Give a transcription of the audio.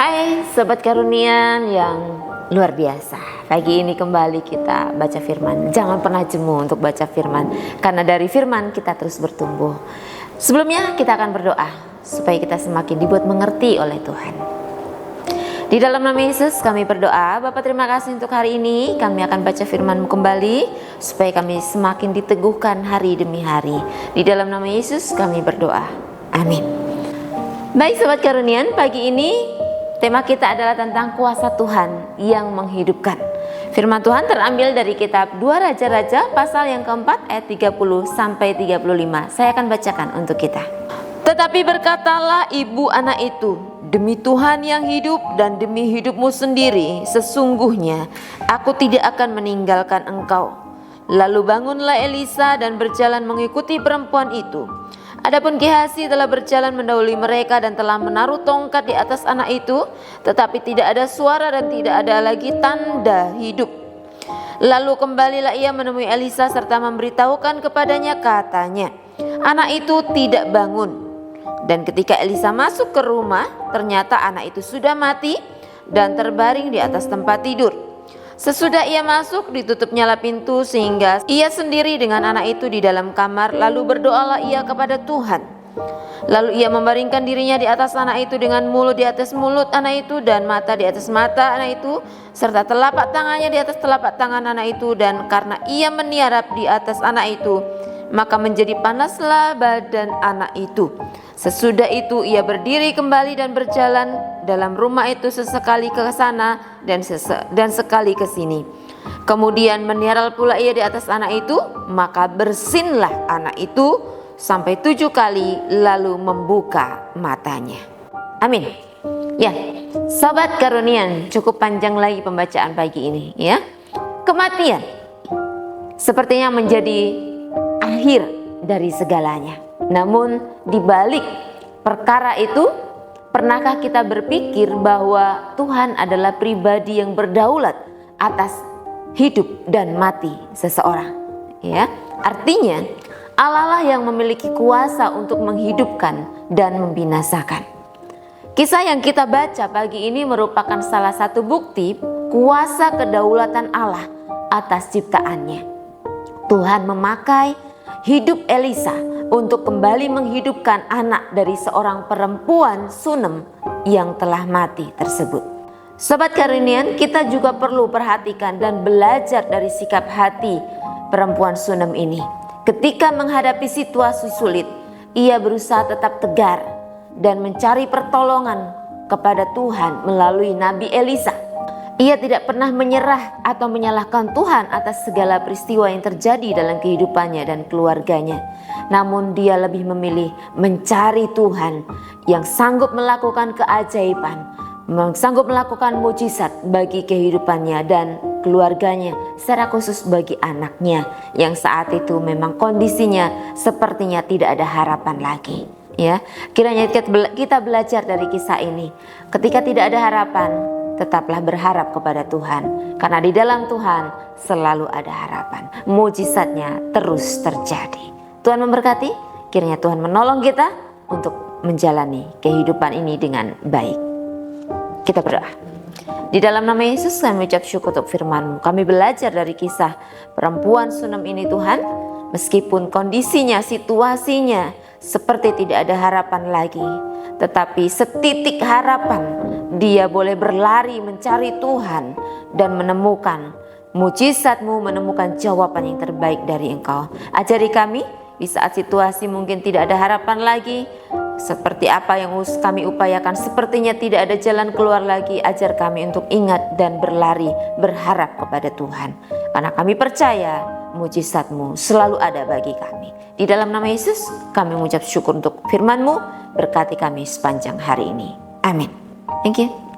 Hai Sobat Karunian yang luar biasa. Pagi ini kembali kita baca firman. Jangan pernah jemu untuk baca firman, karena dari firman kita terus bertumbuh. Sebelumnya kita akan berdoa supaya kita semakin dibuat mengerti oleh Tuhan. Di dalam nama Yesus kami berdoa. Bapa, terima kasih untuk hari ini. Kami akan baca firman-Mu kembali supaya kami semakin diteguhkan hari demi hari. Di dalam nama Yesus kami berdoa. Amin. Baik Sobat Karunian, pagi ini tema kita adalah tentang kuasa Tuhan yang menghidupkan. Firman Tuhan terambil dari kitab 2 Raja-Raja pasal yang keempat ayat 30 sampai 35. Saya akan bacakan untuk kita. Tetapi berkatalah ibu anak itu, demi Tuhan yang hidup dan demi hidupmu sendiri, sesungguhnya aku tidak akan meninggalkan engkau. Lalu bangunlah Elisa dan berjalan mengikuti perempuan itu. Adapun Gehazi telah berjalan mendahului mereka dan telah menaruh tongkat di atas anak itu, tetapi tidak ada suara dan tidak ada lagi tanda hidup. Lalu kembalilah ia menemui Elisa serta memberitahukan kepadanya, katanya, anak itu tidak bangun. Dan ketika Elisa masuk ke rumah, ternyata anak itu sudah mati dan terbaring di atas tempat tidur. Sesudah ia masuk, ditutupnyalah pintu sehingga ia sendiri dengan anak itu di dalam kamar. Lalu berdoalah ia kepada Tuhan. Lalu ia membaringkan dirinya di atas anak itu dengan mulut di atas mulut anak itu dan mata di atas mata anak itu, serta telapak tangannya di atas telapak tangan anak itu. Dan karena ia meniarap di atas anak itu, maka menjadi panaslah badan anak itu. Sesudah itu ia berdiri kembali dan berjalan dalam rumah itu sesekali ke sana dan sekali ke sini. Kemudian meniarap pula ia di atas anak itu, maka bersinlah anak itu sampai 7 kali lalu membuka matanya. Amin. Ya, Sobat Karunian, cukup panjang lagi pembacaan pagi ini ya. Kematian sepertinya menjadi akhir dari segalanya. Namun di balik perkara itu, pernahkah kita berpikir bahwa Tuhan adalah pribadi yang berdaulat atas hidup dan mati seseorang? Ya, artinya Allah lah yang memiliki kuasa untuk menghidupkan dan membinasakan. Kisah yang kita baca pagi ini merupakan salah satu bukti kuasa kedaulatan Allah atas ciptaannya. Tuhan memakai hidup Elisa untuk kembali menghidupkan anak dari seorang perempuan Sunem yang telah mati tersebut. Sobat Karunian, kita juga perlu perhatikan dan belajar dari sikap hati perempuan Sunem ini. Ketika menghadapi situasi sulit, ia berusaha tetap tegar dan mencari pertolongan kepada Tuhan melalui Nabi Elisa. Ia tidak pernah menyerah atau menyalahkan Tuhan atas segala peristiwa yang terjadi dalam kehidupannya dan keluarganya. Namun dia lebih memilih mencari Tuhan yang sanggup melakukan keajaiban, sanggup melakukan mujizat bagi kehidupannya dan keluarganya, secara khusus bagi anaknya yang saat itu memang kondisinya sepertinya tidak ada harapan lagi. Ya, kiranya kita belajar dari kisah ini. Ketika tidak ada harapan, tetaplah berharap kepada Tuhan, karena di dalam Tuhan selalu ada harapan. Mujizatnya terus terjadi. Tuhan memberkati, kiranya Tuhan menolong kita untuk menjalani kehidupan ini dengan baik. Kita berdoa. Di dalam nama Yesus kami ucap syukur untuk firman-Mu. Kami belajar dari kisah perempuan Sunem ini Tuhan, meskipun kondisinya, situasinya seperti tidak ada harapan lagi, tetapi setitik harapan dia boleh berlari mencari Tuhan dan menemukan mujizat-Mu, menemukan jawaban yang terbaik dari Engkau. Ajari kami di saat situasi mungkin tidak ada harapan lagi, seperti apa yang kami upayakan sepertinya tidak ada jalan keluar lagi. Ajar kami untuk ingat dan berlari, berharap kepada Tuhan, karena kami percaya mujizat-Mu selalu ada bagi kami. Di dalam nama Yesus kami mengucap syukur untuk firman-Mu. Berkati kami sepanjang hari ini. Amin. Thank you.